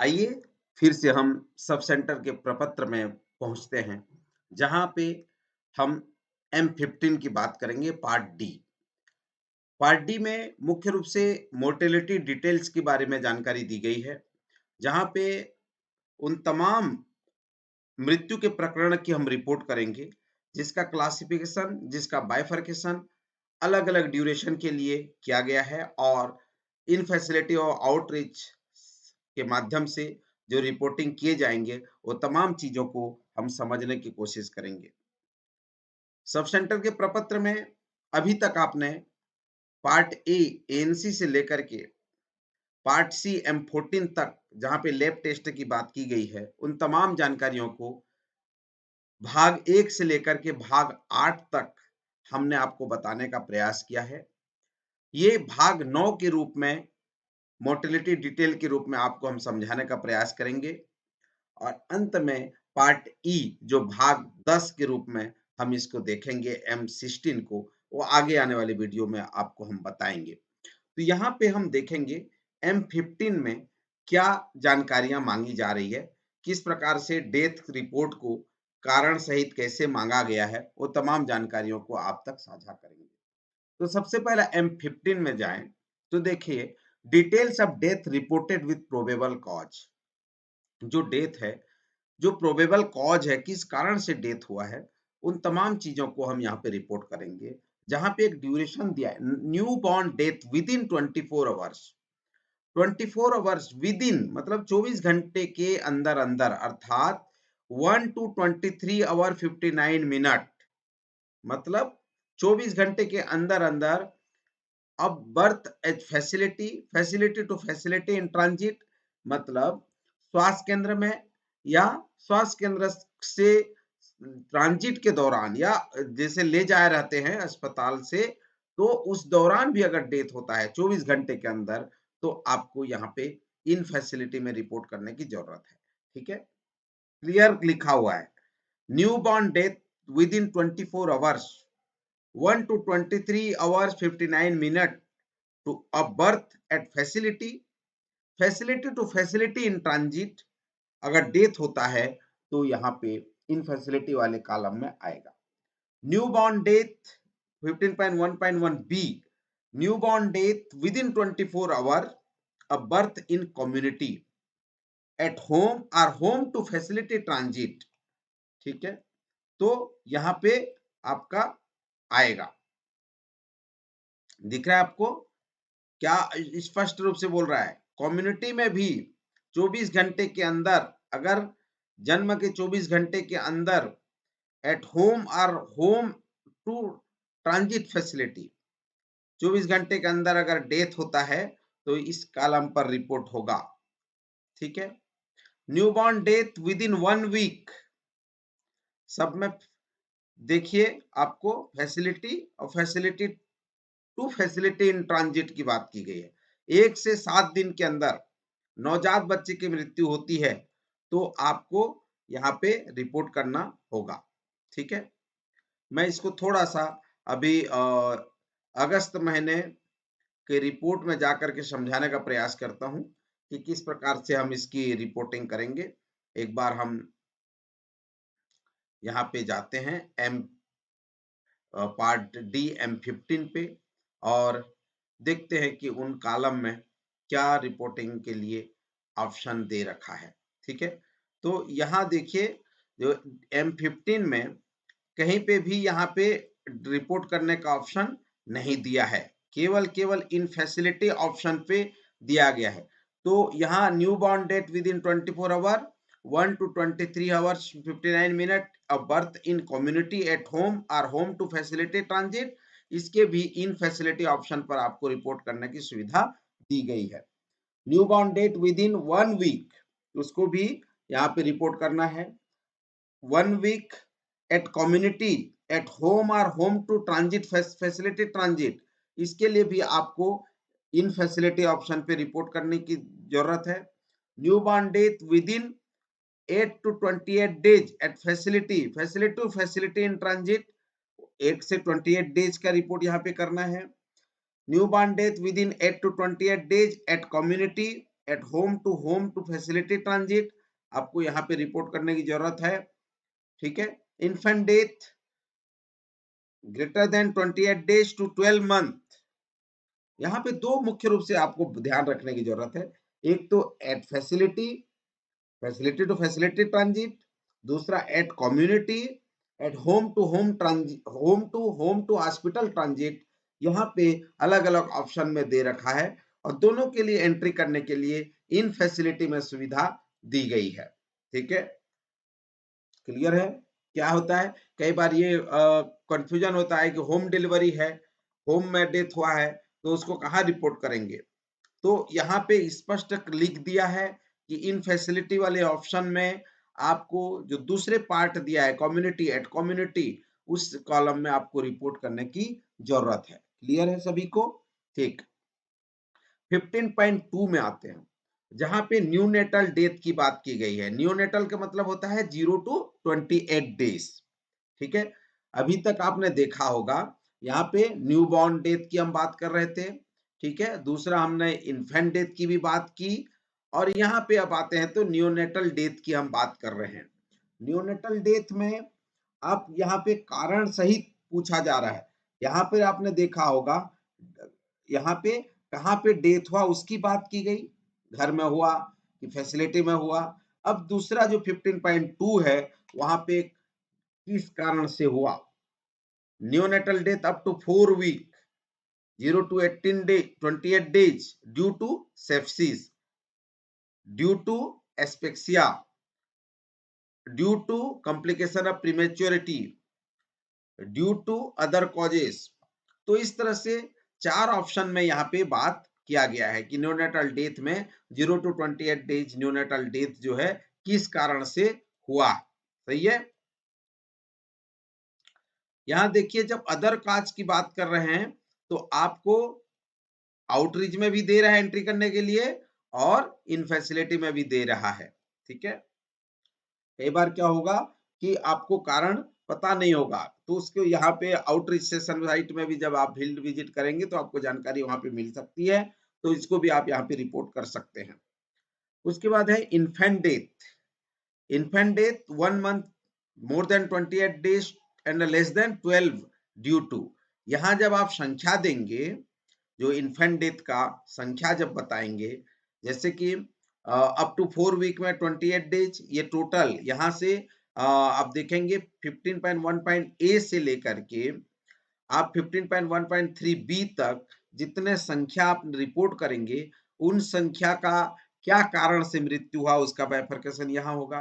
आइए फिर से हम सब सेंटर के प्रपत्र में पहुंचते हैं, जहां पे हम M15 की बात करेंगे पार्ट डी। पार्ट डी में मुख्य रूप से मोर्टेलिटी डिटेल्स के बारे में जानकारी दी गई है, जहां पे उन तमाम मृत्यु के प्रकरण की हम रिपोर्ट करेंगे, जिसका क्लासिफिकेशन, जिसका बाइफरकेशन अलग-अलग ड्यूरेशन के लिए किया गया है और इन फैसिलिटी और आउटरीच के माध्यम से जो रिपोर्टिंग किए जाएँगे, वो तमाम चीज़ों को हम समझने की कोशिश करेंगे। सब सेंटर के प्रपत्र में अभी तक आपने पार्ट ए एएनसी से लेकर के पार्ट सी M14 तक जहाँ पे लैब टेस्ट की बात की गई है, उन तमाम जानकारियों को भाग 1 से लेकर के भाग 8 तक हमने आपको बताने का प्रयास किया है। ये भाग 9 के रूप में मोर्टेलिटी डिटेल के रूप में आपको हम समझाने का प्रयास करेंगे और अंत में पार्ट ई जो भाग 10 के रूप में हम इसको देखेंगे M16 को, वो आगे आने वाली वीडियो में आपको हम बताएँगे। तो यहाँ पे हम देखेंगे M15 में क्या जानकारियाँ माँगी जा रही है, किस प्रकार से डेथ रिपोर्ट को कारण सहित कैसे माँगा गया है, वो तमाम जानकारियों को आप तक साझा करेंगे। तो सबसे पहले M15 में जाएँ, तो देखिए details of death reported with probable cause. जो डेथ है, जो प्रोबेबल कॉज़ है, किस कारण से डेथ हुआ है, उन तमाम चीज़ों को हम यहाँ पे रिपोर्ट करेंगे। जहाँ पे एक ड्यूरेशन दिया है, new born death within 24 hours. 24 hours within मतलब 24 घंटे के अंदर-अंदर अर्थात 1 टू 23 ऑवर 59 मिनट मतलब 24 घंटे के अंदर-अंदर अब birth at facility, facility to facility in transit मतलब स्वास्थ्य केंद्र में या स्वास्थ्य केंद्र से ट्रांजिट के दौरान या जैसे ले जाए रहते हैं अस्पताल से, तो उस दौरान भी अगर डेथ होता है 24 घंटे के अंदर, तो आपको यहाँ पे इन फैसिलिटी में रिपोर्ट करने की ज़रूरत है। ठीक है? क्लियर लिखा हुआ है। Newborn death within 24 hours 1 to 23 hours 59 minute to a birth at facility, facility to facility in transit अगर डेथ होता है तो यहाँ पे इन फैसिलिटी वाले कॉलम में आएगा। Newborn death 15.1.1 B newborn death within 24 hour a birth in community at home और होम टू फैसिलिटी ट्रांजिट। ठीक है, तो यहाँ पे आपका आएगा, दिख रहा है आपको? क्या स्पष्ट रूप से बोल रहा है? कम्युनिटी में भी 24 घंटे के अंदर अगर जन्म के 24 घंटे के अंदर एट होम और होम टू ट्रांजिट फैसिलिटी 24 घंटे के अंदर अगर डेथ होता है तो इस कॉलम पर रिपोर्ट होगा। ठीक है, newborn death within 1 week सब में देखिए आपको फैसिलिटी और facility to facility in transit की बात की गई है। 1 से 7 दिन के अंदर नवजात बच्चे की मृत्यु होती है तो आपको यहाँ पे रिपोर्ट करना होगा। ठीक है, मैं इसको थोड़ा सा अभी अगस्त महीने के रिपोर्ट में जाकर के समझाने का प्रयास करता हूँ कि किस प्रकार से हम इसकी रिपोर्टिंग करेंगे। एक बार हम यहाँ पे जाते हैं पार्ट डी M15 पे और देखते हैं कि उन कॉलम में क्या रिपोर्टिंग के लिए ऑप्शन दे रखा है। ठीक है, तो यहाँ देखिए जो M15 में कहीं पे भी यहाँ पे रिपोर्ट करने का ऑप्शन नहीं दिया है, केवल इन फैसिलिटी ऑप्शन पे दिया गया है। तो यहाँ new born death within 24 hour 1 to 23 hours 59 minute a birth in community at home or home to facilitate transit, इसके भी इन फैसिलिटी ऑप्शन पर आपको रिपोर्ट करने की सुविधा दी गई है। Newborn date within 1 week उसको भी यहाँ पे रिपोर्ट करना है। 1 week at community at home और home to transit facility transit, इसके लिए भी आपको इन फैसिलिटी ऑप्शन पे रिपोर्ट करने की जरूरत है। Newborn death within 8 to 28 days at facility, facility to facility in transit 8 से 28 डेज का रिपोर्ट यहाँ पे करना है। Newborn death within 8 to 28 days at community home to facility transit, आपको यहाँ पे रिपोर्ट करने की जरूरत है। ठीक है, infant death greater than 28 days to 12 month, यहाँ पे दो मुख्य रूप से आपको ध्यान रखने की जरूरत है। एक तो at facility, facility to facility transit, दूसरा at community, at home to home transit, home to hospital transit. यहाँ पे अलग अलग ऑप्शन में दे रखा है और दोनों के लिए एंट्री करने के लिए इन फैसिलिटी में सुविधा दी गई है। ठीक है, क्लियर है? क्या होता है, कई बार ये कंफ्यूजन होता है कि होम डिलीवरी है, होम में डेथ हुआ है, तो उसको कहाँ रिपोर्ट करेंगे। तो यहाँ पे स्पष्ट लिख दिया है कि इन फैसिलिटी वाले ऑप्शन में आपको जो दूसरे पार्ट दिया है कम्युनिटी एट कम्युनिटी, उस कॉलम में आपको रिपोर्ट करने की जरूरत है। क्लियर है सभी को? ठीक, 15.2 में आते हैं, जहां पे न्यूनेटल डेथ की बात की गई है। न्यूनेटल का मतलब होता है 0 to 28 डेज। ठीक है, अभी तक आपने देखा होगा यहाँ पे न्यूबॉर्न डेथ की हम बात कर रहे थे। ठीक है, दूसरा हमने इन्फेंट डेथ की भी बात की, और यहाँ पे अब आते हैं तो नियोनेटल डेथ की हम बात कर रहे हैं। नियोनेटल डेथ में आप यहाँ पे कारण सहित पूछा जा रहा है। यहाँ पे आपने देखा होगा, यहाँ पे कहाँ पे डेथ हुआ उसकी बात की गई, घर में हुआ कि फैसिलिटी में हुआ। अब दूसरा जो 15.2 है, वहां पे किस कारण से हुआ। Neonatal death up to 4 week, 0 to 18 day 28 days due to sepsis, due to asphyxia, due to complication of prematurity, due to other causes. तो इस तरह से चार ऑप्शन में यहाँ पे बात किया गया है कि न्यूनेटल डेथ में 0 to 28 डेज न्यूनेटल डेथ जो है किस कारण से हुआ। सही है, यहाँ देखिए जब अदर काज की बात कर रहे हैं तो आपको आउटरीच में भी दे रहा है एंट्री करने के लिए, और इन फैसिलिटी में भी दे रहा है। ठीक है, कई बार क्या होगा कि आपको कारण पता नहीं होगा, तो उसके यहाँ पे आउटरीच सेशन साइट में भी जब आप फील्ड विजिट करेंगे तो आपको जानकारी वहां पे मिल सकती है, तो इसको भी आप यहाँ पे रिपोर्ट कर सकते हैं। उसके बाद है infant death. Infant death 1 month more than 28 days and less than 12 due to, यहाँ जब आप संख्या देंगे, जो इन्फेंट डेथ का संख्या जब बताएंगे, जैसे कि अप टू 4 वीक में 28 डेज, ये टोटल यहाँ से आप देखेंगे 15.1 ए से लेकर के आप 15.1.3 बी तक जितने संख्या आप रिपोर्ट करेंगे, उन संख्या का क्या कारण से मृत्यु हुआ उसका बाइफरकेशन यहाँ होगा।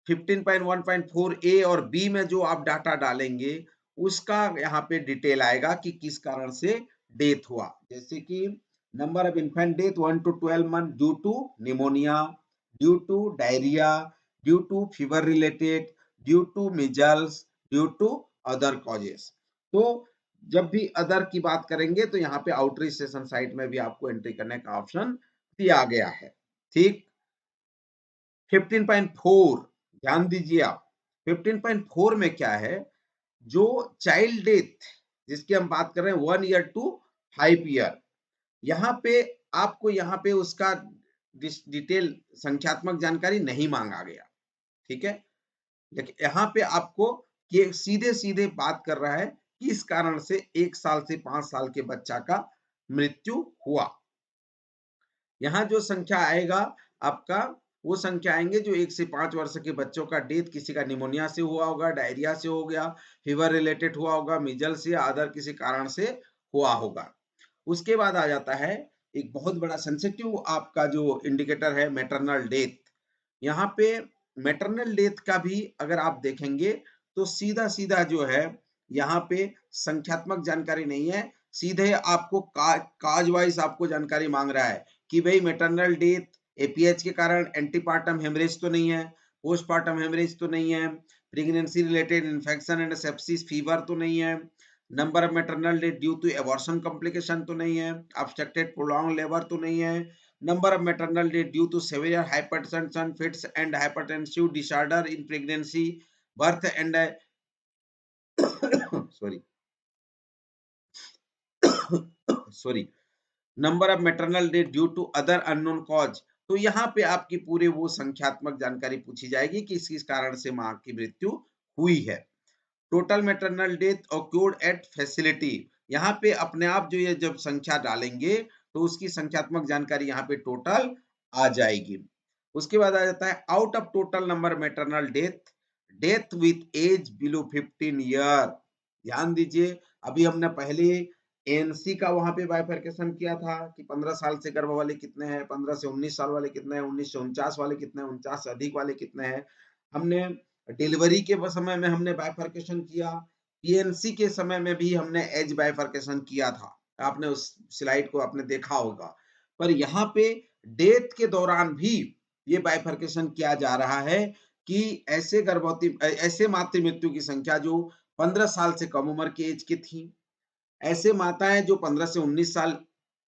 15.1.4 ए और बी में जो आप डाटा डालेंगे उसका यहाँ पे डिटेल आएगा कि किस कारण से डेथ हुआ। जैसे कि number of infant death 1 to 12 month due to pneumonia, due to diarrhoea, due to fever related, due to measles, due to other causes. तो जब भी अदर की बात करेंगे तो यहाँ पे आउटरीच सेशन साइट में भी आपको एंट्री करने का ऑप्शन दिया गया है। ठीक, 15.4 ध्यान दीजिए आप, 15.4 में क्या है, जो चाइल्ड डेथ जिसकी हम बात कर रहे हैं 1 year to 5 year, यहाँ पे आपको यहाँ पे उसका डिटेल संख्यात्मक जानकारी नहीं मांगा गया। ठीक है, लेकिन यहाँ पे आपको ये सीधे सीधे बात कर रहा है किस कारण से 1 साल से 5 साल के बच्चा का मृत्यु हुआ। यहाँ जो संख्या आएगा आपका, वो संख्या आएंगे जो 1 से 5 वर्ष के बच्चों का डेथ किसी का निमोनिया से हुआ होगा, डायरिया से हो गया, फीवर रिलेटेड हुआ होगा, मिजल्स या अदर किसी कारण से हुआ होगा। उसके बाद आ जाता है एक बहुत बड़ा सेंसिटिव आपका जो इंडिकेटर है मैटरनल डेथ। यहाँ पे मैटरनल डेथ का भी अगर आप देखेंगे तो सीधा सीधा जो है यहाँ पे संख्यात्मक जानकारी नहीं है, सीधे आपको काज वाइज आपको जानकारी मांग रहा है कि भाई मैटरनल डेथ एपीएच के कारण एंटीपार्टम हेमरेज तो नहीं है, पोस्टपार्टम हेमरेज तो नहीं है, pregnancy related infection and sepsis fever तो नहीं है, number of maternal death due to abortion complication तो नहीं है, ऑब्स्ट्रक्टेड प्रोलॉन्ग लेबर तो नहीं है, number of maternal death due to severe hypertension fits and hypertensive disorder in pregnancy, birth and sorry sorry number of maternal death due to other unknown cause, तो यहाँ पे आपकी पूरे वो संख्यात्मक जानकारी पूछी जाएगी कि किस कारण से माँ की मृत्यु हुई है। Total maternal death occurred at facility, यहाँ पे अपने आप जो ये जब संख्या डालेंगे तो उसकी संख्यात्मक जानकारी यहाँ पे टोटल आ जाएगी। उसके बाद आ जाता है out of total number maternal death, death with age below 15 year. ध्यान दीजिए, अभी हमने पहले एएनसी का वहां पे बाइफरकेशन किया था कि 15 साल से गर्भ वाले कितने हैं, 15 से 19 साल वाले कितने हैं, 19 से 49 वाले कितने हैं, 49 से अधिक वाले कितने हैं। हमने डिलीवरी के समय में हमने बाइफरकेशन किया, पीएनसी के समय में भी हमने एज बाइफरकेशन किया था। आपने उस स्लाइड को आपने देखा होगा। पर यहाँ पे डेथ के दौरान भी ये बाइफरकेशन किया जा रहा है कि ऐसे गर्भवती ऐसे मातृ मृत्यु की संख्या जो 15 साल से कम उम्र की एज की थी, ऐसे माताएं जो 15 से 19 साल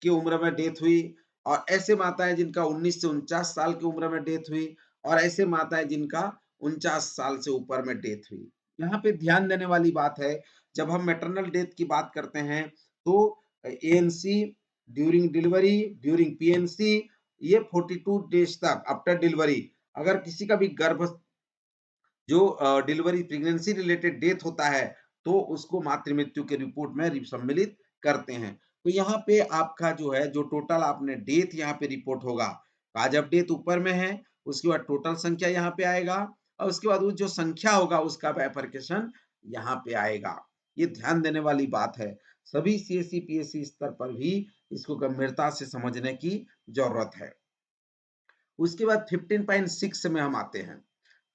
की उम्र में डेथ हुई, और ऐसे माताएं जिनका 19 से 49 साल की उम्र में डेथ हुई, और ऐसे माताएं जिनका 49 साल से ऊपर में डेथ हुई। यहाँ पे ध्यान देने वाली बात है, जब हम मैटरनल डेथ की बात करते हैं तो ANC during delivery, during PNC, ये 42 डेज तक आफ्टर डिलीवरी अगर किसी का भी गर्भ जो डिलीवरी प्रेगनेंसी रिलेटेड डेथ होता है तो उसको मातृ मृत्यु के रिपोर्ट में सम्मिलित करते हैं। तो यहाँ पे आपका जो है जो टोटल आपने डेथ यहाँ पे रिपोर्ट होगा, काज ऑफ डेथ ऊपर में है, उसके बाद टोटल संख्या यहाँ पे आएगा, और उसके बाद वो जो संख्या होगा उसका बाइफरकेशन यहाँ पे आएगा। ये ध्यान देने वाली बात है, सभी सीएससी पीएससी स्तर पर भी इसको गंभीरता से समझने की जरूरत है। उसके बाद 15.6 में हम आते हैं।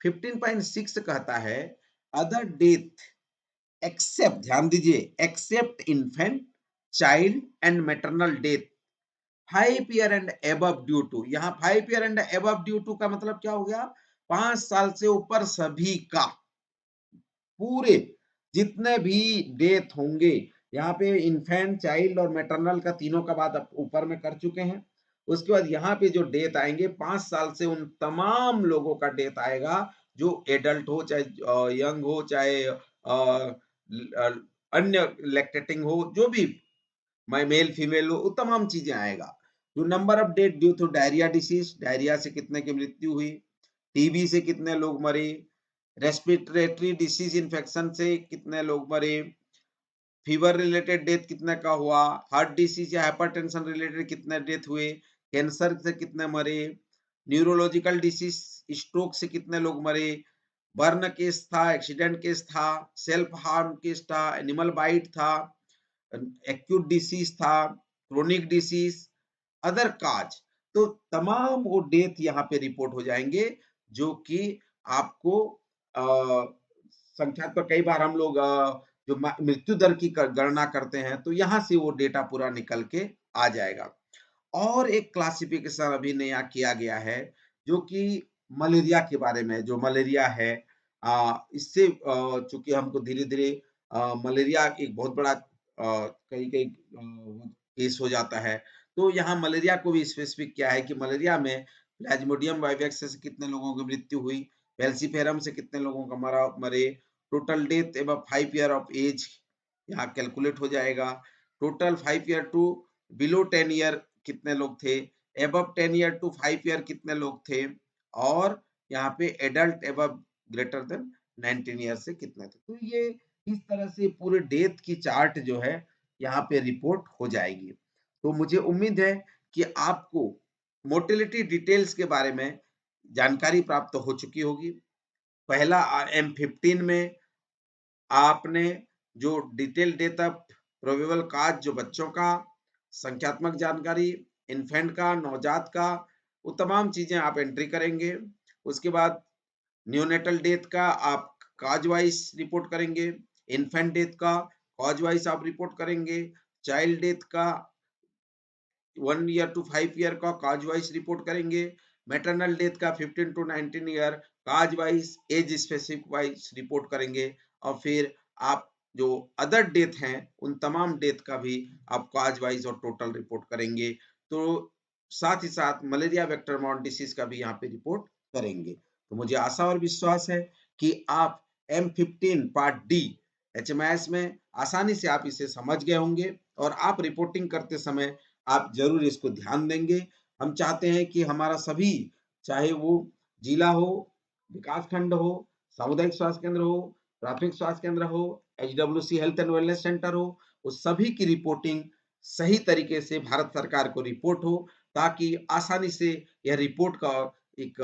15.6 कहता है अदर डेथ एक्सेप्ट, ध्यान दीजिए, except infant, child and maternal death 5 year and above due to. यहाँ 5 year and above due to का मतलब क्या हो गया, 5 साल से ऊपर सभी का, पूरे जितने भी डेथ होंगे, यहाँ पे इन्फेंट, चाइल्ड और मैटरनल का तीनों का बात ऊपर में कर चुके हैं। उसके बाद यहाँ पे जो डेथ आएंगे 5 साल से उन तमाम लोगों का डेथ आएगा, जो एडल्ट हो चाहे यंग हो चाहे अन्य लैक्टेटिंग हो, जो भी मेल फीमेल हो, वो तमाम चीजें आएगा। जो number of death due to diarrhoea disease, diarrhoea से कितने की मृत्यु हुई, टीबी से कितने लोग मरे, रेस्पिरेटरी डिसीज इन्फेक्शन से कितने लोग मरे, फीवर रिलेटेड डेथ कितने का हुआ, हार्ट डिसीज या हाइपरटेंशन रिलेटेड कितने डेथ हुए, कैंसर से कितने मरे, न्यूरोलॉजिकल डिसीज स्ट्रोक से कितने लोग मरे, बर्न केस था, एक्सीडेंट केस था, सेल्फ हार्म केस था, एनिमल बाइट था, एक्यूट डिसीज था, क्रोनिक डिसीज, अदर काज, तो तमाम वो डेथ यहाँ पे रिपोर्ट हो जाएंगे, जो कि आपको संख्यात्मक, कई बार हम लोग जो मृत्यु दर की गणना करते हैं तो यहाँ से वो डेटा पूरा निकल के आ जाएगा। और एक क्लासिफिकेशन अभी नया किया गया है जो कि मलेरिया के बारे में, जो मलेरिया है इससे चूंकि हमको धीरे धीरे मलेरिया एक बहुत बड़ा कई कई केस हो जाता है, तो यहाँ मलेरिया को भी स्पेसिफिक किया है कि मलेरिया में प्लाज्मोडियम वाइवेक्स से कितने लोगों की मृत्यु हुई, फेल्सीफेरम से कितने लोगों का मरे, total death above 5 year of age यहाँ कैलकुलेट हो जाएगा, total 5 year to below 10 year कितने लोग थे, एबव 10 ईयर टू 5 ईयर कितने लोग थे, और यहाँ पे adult above greater than 19 year से कितने थे। तो ये इस तरह से पूरे डेथ की चार्ट जो है यहाँ पे रिपोर्ट हो जाएगी। तो मुझे उम्मीद है कि आपको मोर्टेलिटी डिटेल्स के बारे में जानकारी प्राप्त हो चुकी होगी। पहला M15 में आपने जो डिटेल डेथ ऑफ प्रोबेबल काज, जो बच्चों का संख्यात्मक जानकारी, इन्फेंट का, नवजात का, वो तमाम चीजें आप एंट्री करेंगे। उसके बाद न्यूनेटल डेथ का आप काज वाइज रिपोर्ट करेंगे, इन्फेंट डेथ का कॉज वाइज आप रिपोर्ट करेंगे, चाइल्ड डेथ का 1 ईयर टू 5 ईयर का काज वाइज रिपोर्ट करेंगे, मैटरनल डेथ का 15 to 19 year cause wise age specific wise report करेंगे, और फिर आप जो अदर डेथ हैं उन तमाम डेथ का भी आप काज वाइज और टोटल रिपोर्ट करेंगे। तो साथ ही साथ मलेरिया वेक्टर बॉर्न डिसीज का भी यहाँ पे रिपोर्ट करेंगे। तो मुझे आशा और विश्वास है कि आप M15 पार्ट डी HMIS में आसानी से आप इसे समझ गए होंगे, और आप रिपोर्टिंग करते समय आप ज़रूर इसको ध्यान देंगे। हम चाहते हैं कि हमारा सभी, चाहे वो जिला हो, विकासखंड हो, सामुदायिक स्वास्थ्य केंद्र हो, प्राथमिक स्वास्थ्य केंद्र हो, HWC health and wellness centre हो, उस सभी की रिपोर्टिंग सही तरीके से भारत सरकार को रिपोर्ट हो, ताकि आसानी से यह रिपोर्ट का एक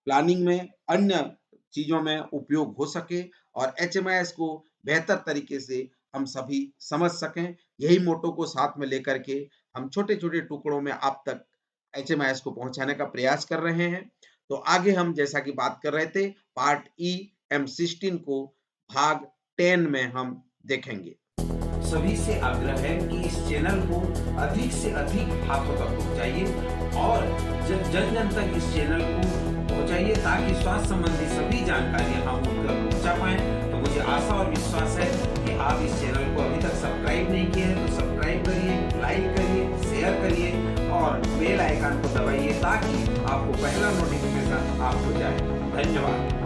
प्लानिंग में, अन्य चीज़ों में उपयोग हो सके और एचएमआईएस को बेहतर तरीके से हम सभी समझ सकें। यही मोटो को साथ में लेकर के हम छोटे-छोटे टुकड़ों में आप तक एचएमआईएस को पहुँचाने का प्रयास कर रहे हैं। तो आगे हम जैसा कि बात कर रहे थे, पार्ट ई M16 को भाग 10 में हम देखेंगे। सभी से आग्रह है कि इस चैनल को अधिक से अधिक हाथों तक पहुंचाइए और जन जन तक इस चैनल को पहुंचाइए ताकि स्वास्थ्य संबंधी सभी जानकारियां हम उन तक पहुंचा पाएं। तो मुझे आशा और विश्वास है कि आप इस चैनल को अभी तक सब्सक्राइब नहीं किए हैं तो सब्सक्राइब करिए, लाइक करिए, शेयर करिए और बेल आइकन को दबाइए ताकि आपको पहला नोटिफिकेशन आपको जाए। धन्यवाद।